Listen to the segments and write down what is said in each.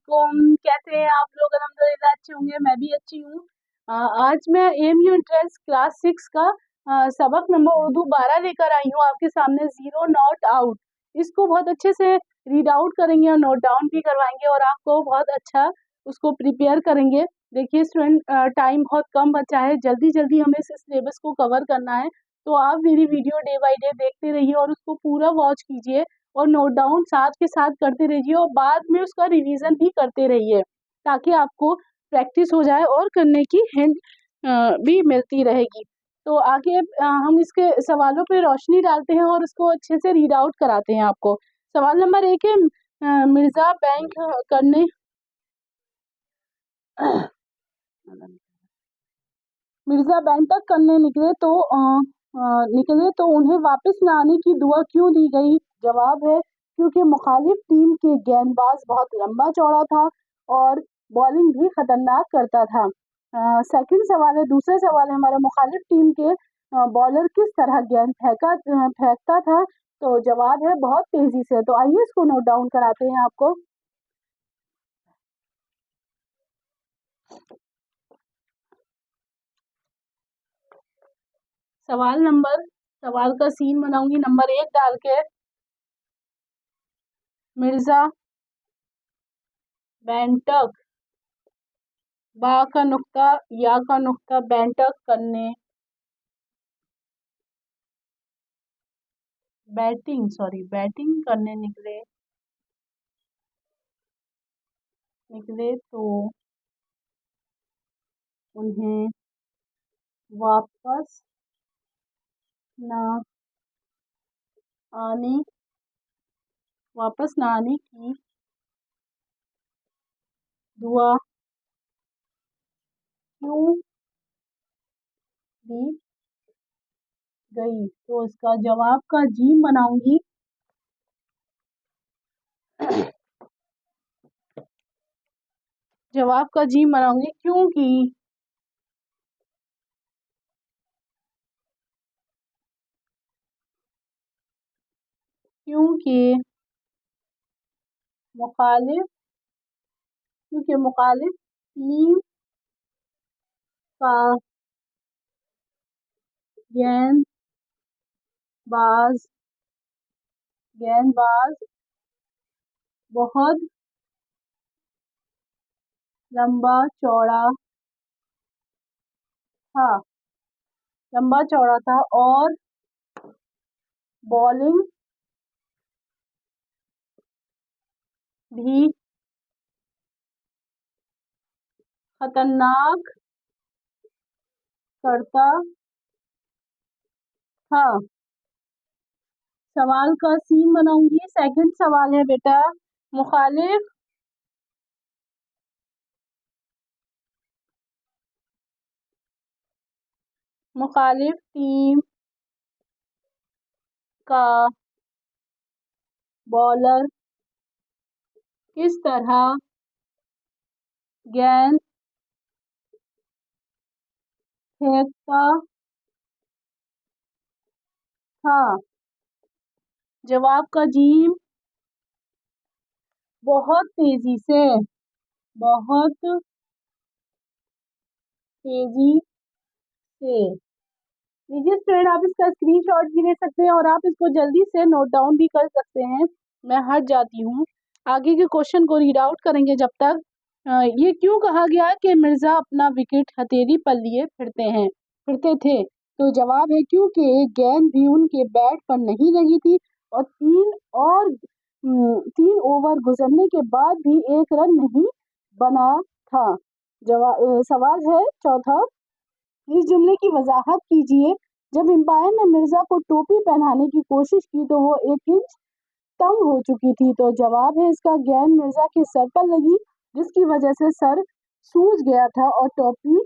अस्सलामुअलैकुम। कैसे हैं आप लोग? अल्हम्दुलिल्लाह अच्छे होंगे, मैं भी अच्छी हूँ। आज मैं एएमयू एंट्रेंस क्लास 6 का सबक नंबर उर्दू 12 लेकर आई हूँ आपके सामने, ज़ीरो नॉट आउट। इसको बहुत अच्छे से रीड आउट करेंगे और नोट डाउन भी करवाएंगे और आपको बहुत अच्छा उसको प्रिपेयर करेंगे। देखिए स्टूडेंट, टाइम बहुत कम बचा है, जल्दी जल्दी हमें इस सिलेबस को कवर करना है, तो आप मेरी वीडियो डे बाई डे देखते रहिए और उसको पूरा वॉच कीजिए और नोट डाउन साथ के साथ करते रहिए और बाद में उसका रिवीजन भी करते रहिए, ताकि आपको प्रैक्टिस हो जाए और करने की हिंट भी मिलती रहेगी। तो आगे हम इसके सवालों पे रोशनी डालते हैं और उसको अच्छे से रीड आउट कराते हैं आपको। सवाल नंबर 1 है, मिर्ज़ा बैंक करने मिर्ज़ा बैंक तक करने निकले तो उन्हें वापस न आने की दुआ क्यों दी गई? जवाब है क्योंकि मुखालिफ टीम के गेंदबाज बहुत लंबा चौड़ा था और बॉलिंग भी खतरनाक करता था। सेकंड सवाल है, दूसरा सवाल है हमारा, मुखालिफ टीम के बॉलर किस तरह गेंद फेंकता था? तो जवाब है बहुत तेजी से। तो आइए इसको नोट डाउन कराते हैं आपको। सवाल का सीन बनाऊंगी नंबर 1 डाल के। मिर्जा बैंटक, बा का नुक्ता, या का नुक्ता, बैंटक करने, बैटिंग करने निकले तो उन्हें वापस न आने की दुआ क्यों दी गई? तो इसका जवाब का जी बनाऊंगी। जवाब का जी बनाऊंगी क्योंकि मुखालिफ टीम का गेंदबाज बहुत लंबा चौड़ा था और बॉलिंग भी खतरनाक करता था। सवाल का सीन बनाऊंगी। सेकंड सवाल है बेटा, मुखालिफ टीम का बॉलर किस तरह गेंद फेंकता था? जवाब का जी बहुत तेजी से। लीजिए स्टूडेंट, आप इसका स्क्रीनशॉट भी ले सकते हैं और आप इसको जल्दी से नोट डाउन भी कर सकते हैं। मैं हट जाती हूँ, आगे के क्वेश्चन को रीड आउट करेंगे जब तक। ये क्यों कहा गया कि मिर्जा अपना विकेट हथेली पर लिए फिरते थे? तो जवाब है क्योंकि एक गेंद भी उनके बैट पर नहीं लगी थी और 3 ओवर गुजरने के बाद भी एक रन नहीं बना था। सवाल है चौथा, इस जुमले की वजाहत कीजिए। जब एम्पायर ने मिर्जा को टोपी पहनाने की कोशिश की तो वो 1 इंच तंग हो चुकी थी। तो जवाब है इसका, गेंद मिर्जा के सर पर लगी जिसकी वजह से सर सूज गया था और टोपी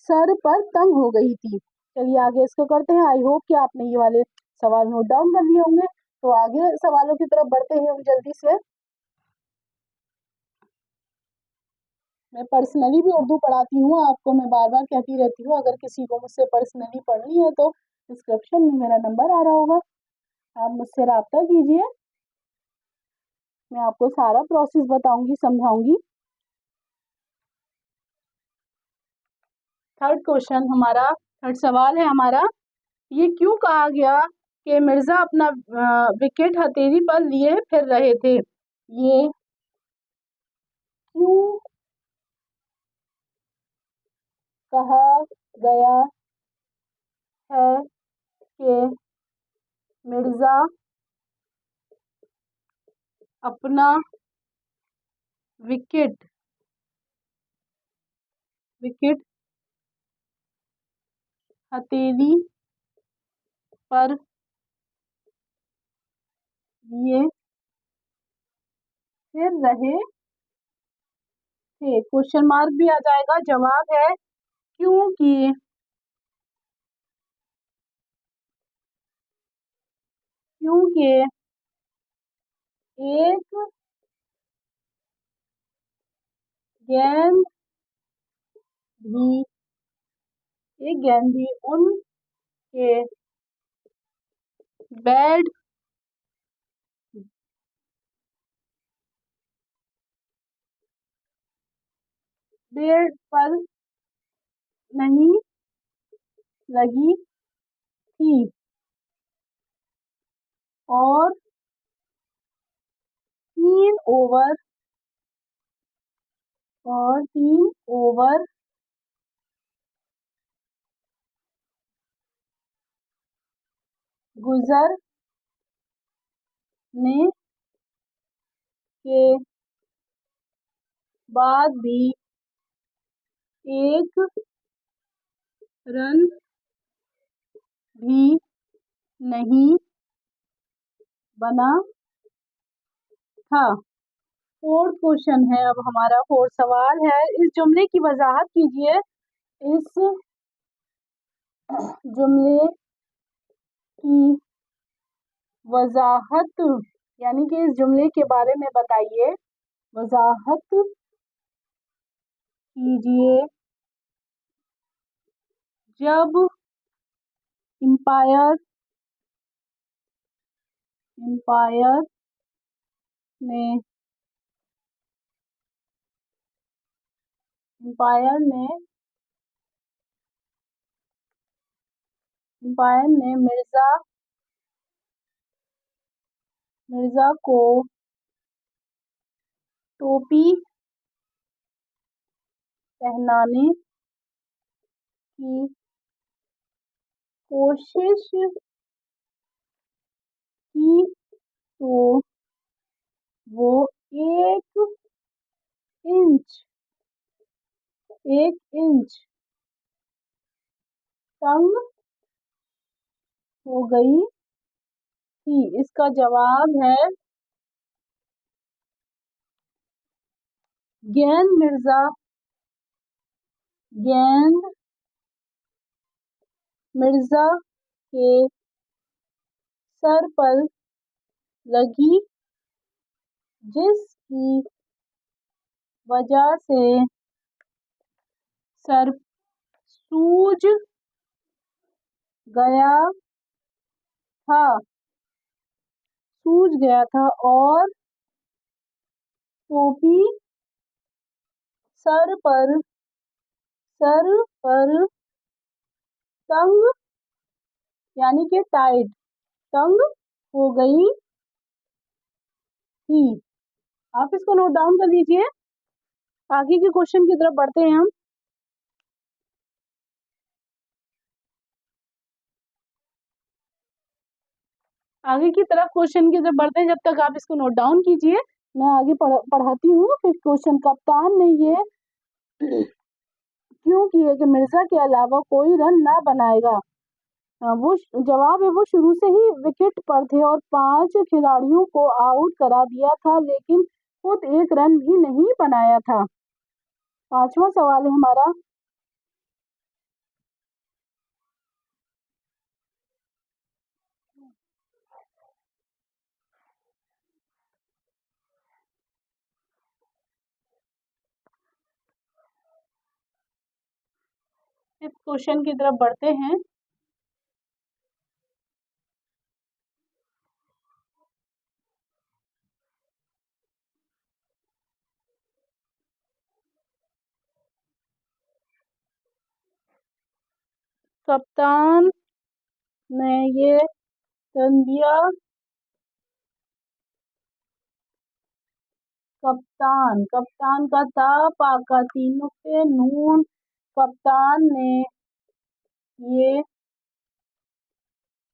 सर पर तंग हो गई थी। चलिए आगे इसको करते हैं। आई होप कि आपने ये वाले सवाल नोट डाउन कर लिए होंगे। तो आगे सवालों की तरफ बढ़ते हैं हम जल्दी से। मैं पर्सनली भी उर्दू पढ़ाती हूँ, आपको मैं बार बार कहती रहती हूँ, अगर किसी को मुझसे पर्सनली पढ़नी है तो डिस्क्रिप्शन में मेरा नंबर आ रहा होगा, आप मुझसे रब्ता कीजिए, मैं आपको सारा प्रोसेस बताऊंगी, समझाऊंगी। थर्ड क्वेश्चन हमारा, थर्ड सवाल है हमारा, ये क्यों कहा गया कि मिर्जा अपना विकेट हथेली पर लिए फिर रहे थे? ये क्यों कहा गया है कि मिर्जा अपना विकेट विकेट हथेली पर लिए फिर रहे थे? क्वेश्चन मार्क भी आ जाएगा। जवाब है क्योंकि क्योंकि एक गेंद भी उनके बैट बेड पर नहीं लगी थी और 3 ओवर 3 ओवर गुजरने के बाद भी एक रन भी नहीं बना था। फोर्थ क्वेश्चन है अब हमारा, फोर्थ सवाल है, इस जुमले की वजाहत कीजिए। इस जुमले की वजाहत यानी कि इस जुमले के बारे में बताइए, वजाहत कीजिए। जब एम्पायर एम्पायर ने एम्पायर ने एम्पायर ने मिर्जा को टोपी पहनाने की कोशिश की तो वो एक इंच 1 इंच तंग हो गई थी। इसका जवाब है गेंद गेंद मिर्जा के सर पर लगी, जिसकी वजह से सर सूज गया था और टोपी सर पर तंग यानी कि टाइट तंग हो गई थी। आप इसको नोट डाउन कर लीजिए। आगे के क्वेश्चन की तरफ बढ़ते हैं हम। आगे की तरफ क्वेश्चन की तरफ बढ़ते हैं, जब तक आप इसको नोट डाउन कीजिए, मैं आगे पढ़ाती हूँ। फिर क्वेश्चन, कप्तान ने ये क्यों किया कि मिर्जा के अलावा कोई रन ना बनाएगा? वो जवाब है, वो शुरू से ही विकेट पर थे और 5 खिलाड़ियों को आउट करा दिया था, लेकिन खुद एक रन भी नहीं बनाया था। पांचवा सवाल है हमारा, इस क्वेश्चन की तरफ बढ़ते हैं। कप्तान ने ये टन दिया। कप्तान, कप्तान का ता, पा का 3 नुक्ते, नून। कप्तान ने ये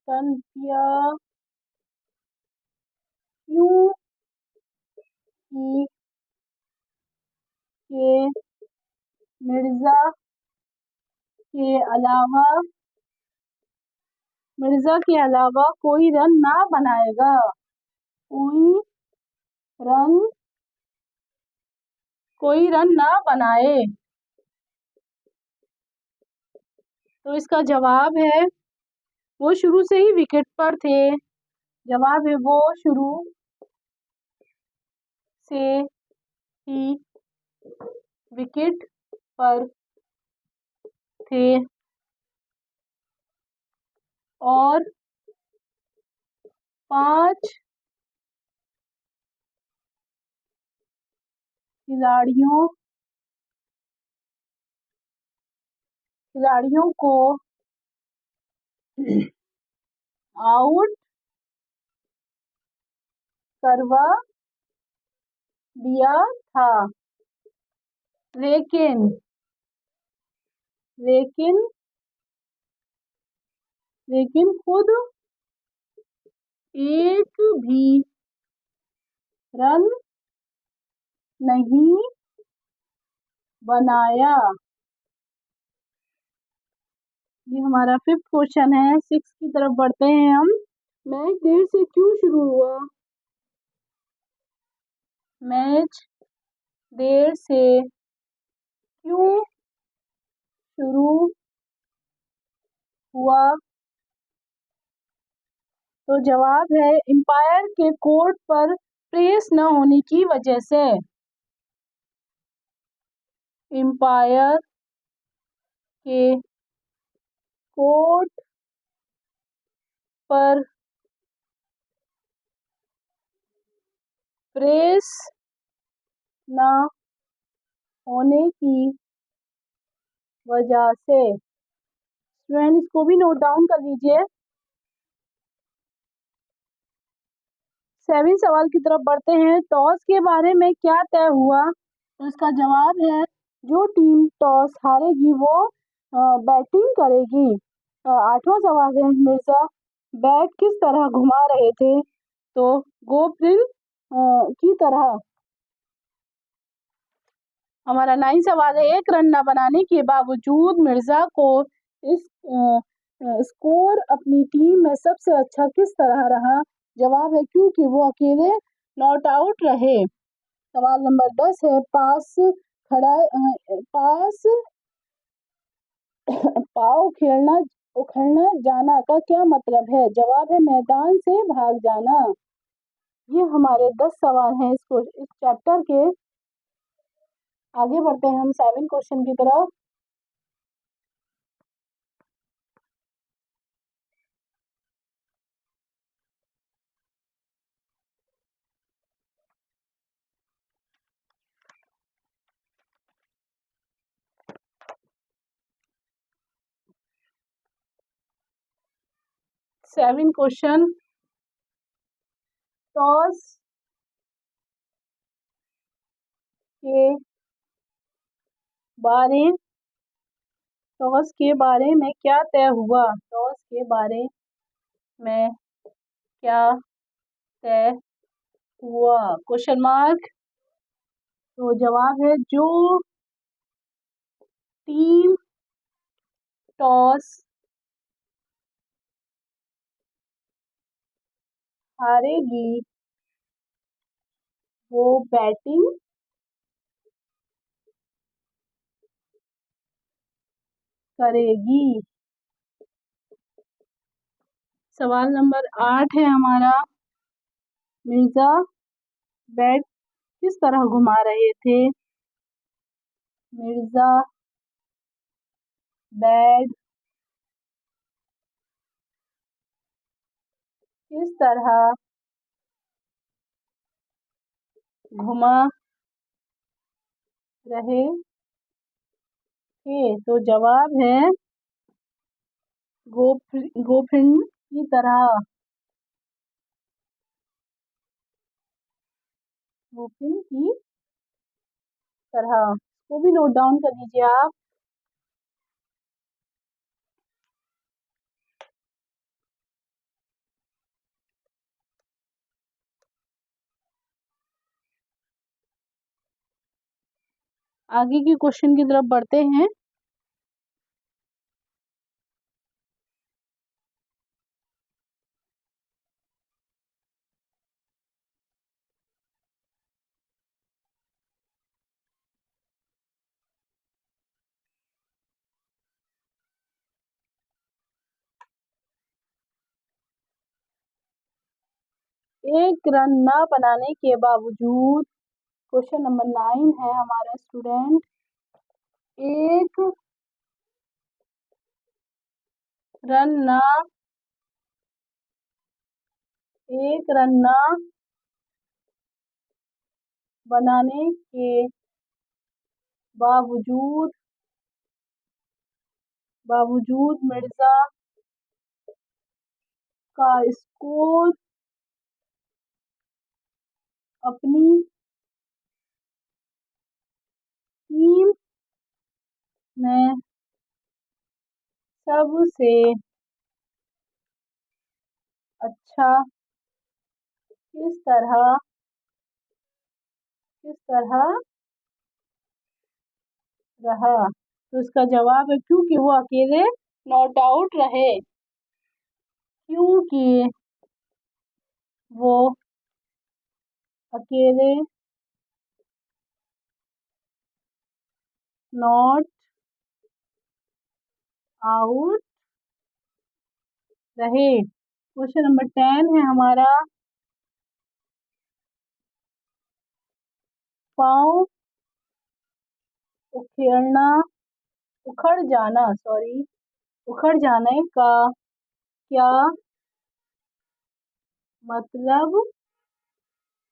टन किया क्योंकि के मिर्जा के अलावा कोई रन ना बनाएगा। कोई रन ना बनाए। तो इसका जवाब है वो शुरू से ही विकेट पर थे। जवाब है वो शुरू से ही विकेट पर थे और 5 खिलाड़ियों को आउट करवा दिया था। लेकिन खुद एक भी रन नहीं बनाया। ये हमारा 5th क्वेश्चन है। 6 की तरफ बढ़ते हैं हम। मैच देर से क्यों शुरू हुआ? मैच देर से क्यों शुरू हुआ? तो जवाब है एम्पायर के कोर्ट पर प्रेस न होने की वजह से। एम्पायर के कोर्ट पर प्रेस न होने की वजह से। स्टूडेंट इसको भी नोट डाउन कर लीजिए। 7 सवाल की तरफ बढ़ते हैं। टॉस के बारे में क्या तय हुआ? तो इसका जवाब है जो टीम टॉस हारेगी वो बैटिंग करेगी। 8वां सवाल है मिर्जा बैट किस तरह घुमा रहे थे? तो गोप्रिल की तरह। हमारा 9 सवाल है एक रन न बनाने के बावजूद मिर्जा को इस स्कोर अपनी टीम में सबसे अच्छा किस तरह रहा? जवाब है क्योंकि वो अकेले नॉट आउट रहे। सवाल नंबर 10 है पास पाव उखड़ना जाना का क्या मतलब है? जवाब है मैदान से भाग जाना। ये हमारे 10 सवाल हैं इस चैप्टर के। आगे बढ़ते हैं हम 7 क्वेश्चन की तरफ। Seven question. टॉस के बारे में क्या तय हुआ? टॉस के बारे में क्या तय हुआ? Question mark. तो जवाब है जो टीम टॉस हारेगी वो बैटिंग करेगी। सवाल नंबर 8 है हमारा मिर्जा बैट किस तरह घुमा रहे थे? मिर्जा बैट किस तरह घुमा रहे थे? तो जवाब है गोफिन की तरह, गोफिन की तरह, वो भी नोट डाउन कर लीजिए आप। आगे की क्वेश्चन की तरफ बढ़ते हैं। एक रन न बनाने के बावजूद, क्वेश्चन नंबर 9 है हमारा स्टूडेंट, एक रन न एक रन न बनाने के बावजूद मिर्जा का स्कोर अपनी टीम में सबसे अच्छा किस तरह रहा। तो इसका जवाब है क्योंकि वो अकेले नॉट आउट रहे, क्योंकि वो अकेले नॉट आउट रहे। क्वेश्चन नंबर 10 है हमारा, पाँव उखेड़ना उखड़ जाने का क्या मतलब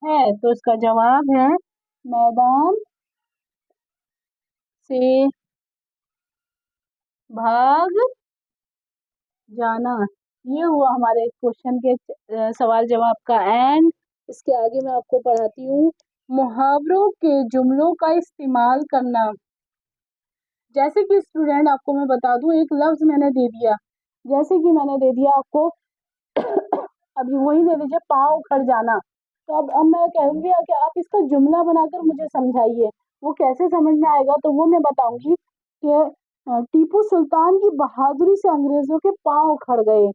है। तो इसका जवाब है मैदान से भाग जाना। ये हुआ हमारे क्वेश्चन के सवाल जवाब का एंड। इसके आगे मैं आपको पढ़ाती हूँ मुहावरों के जुमलों का इस्तेमाल करना। जैसे कि स्टूडेंट आपको मैं बता दूं, एक लफ्ज मैंने दे दिया, जैसे कि मैंने दे दिया आपको अभी वही दे दीजिए, पाँव उखड़ जाना। तो अब मैं कहूंगी कि आप इसका जुमला बनाकर मुझे समझाइए। वो कैसे समझ में आएगा, तो वो मैं बताऊंगी कि टीपू सुल्तान की बहादुरी से अंग्रेजों के पाँव उखड़ गए।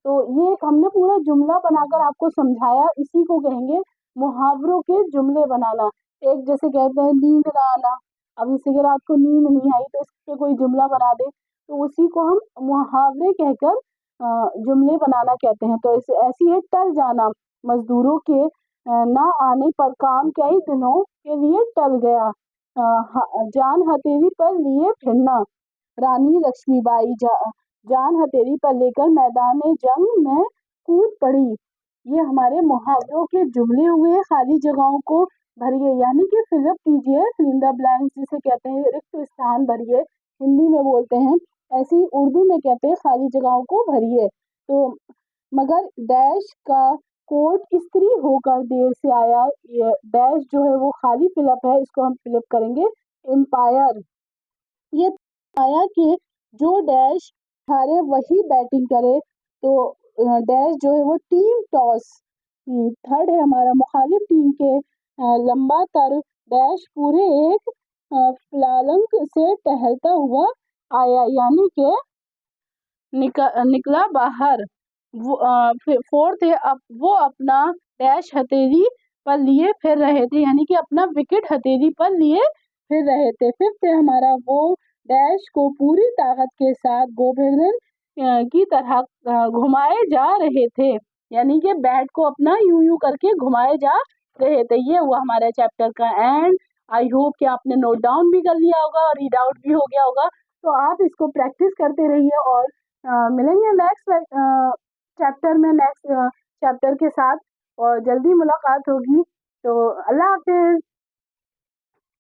तो ये एक हमने पूरा जुमला बनाकर आपको समझाया, इसी को कहेंगे मुहावरों के जुमले बनाना। एक जैसे कहते हैं नींद ना आना, अब जैसे कि रात को नींद नहीं आई तो इस पे कोई जुमला बना दे, तो उसी को हम मुहावरे कहकर जुमले बनाना कहते हैं। तो इसे ऐसी है टल जाना, मजदूरों के ना आने पर काम कई दिनों के लिए टल गया। जान हथेली पर लिए फिरना, रानी लक्ष्मीबाई जान हथेली पर लेकर मैदान जंग में कूद पड़ी। ये हमारे मुहावरों के जुमले हुए। खाली जगहों को भरिए, यानी कि फिलअप कीजिए, फिल इन द ब्लैंक्स जिसे कहते हैं, रिक्त स्थान भरिए, हिंदी में बोलते हैं। ऐसी उर्दू में कहते हैं खाली जगहों को भरिए। तो मगर डैश का कोट स्त्री होकर देर से आया, ये डैश जो है वो खाली फिलअप है, इसको हम फिलअप करेंगे एम्पायर। ये आया कि जो डैश हारे वही बैटिंग करे। तो डैश जो है वो टीम टॉस, थर्ड है हमारा, मुखालिफ टीम के लंबा तर डैश पूरे एक फ्लांक से टहलता हुआ आया, यानी कि निकला बाहर। फोर्थ है, अब वो अपना डैश हथेली पर लिए फिर रहे थे, यानी कि अपना विकेट हथेली पर लिए फिर रहे थे। फिफ्थ है हमारा, वो डैश को पूरी ताकत के साथ गोवर्धन की तरह घुमाए जा रहे थे, यानी कि बैट को अपना यूं यूं करके घुमाए जा रहे थे। ये हुआ हमारे चैप्टर का एंड। आई होप कि आपने नोट डाउन भी कर लिया होगा और रीड आउट भी हो गया होगा। तो आप इसको प्रैक्टिस करते रहिए और मिलेंगे नेक्स्ट चैप्टर में, नेक्स्ट चैप्टर के साथ, और जल्दी मुलाकात होगी। तो अल्लाह हाफिज।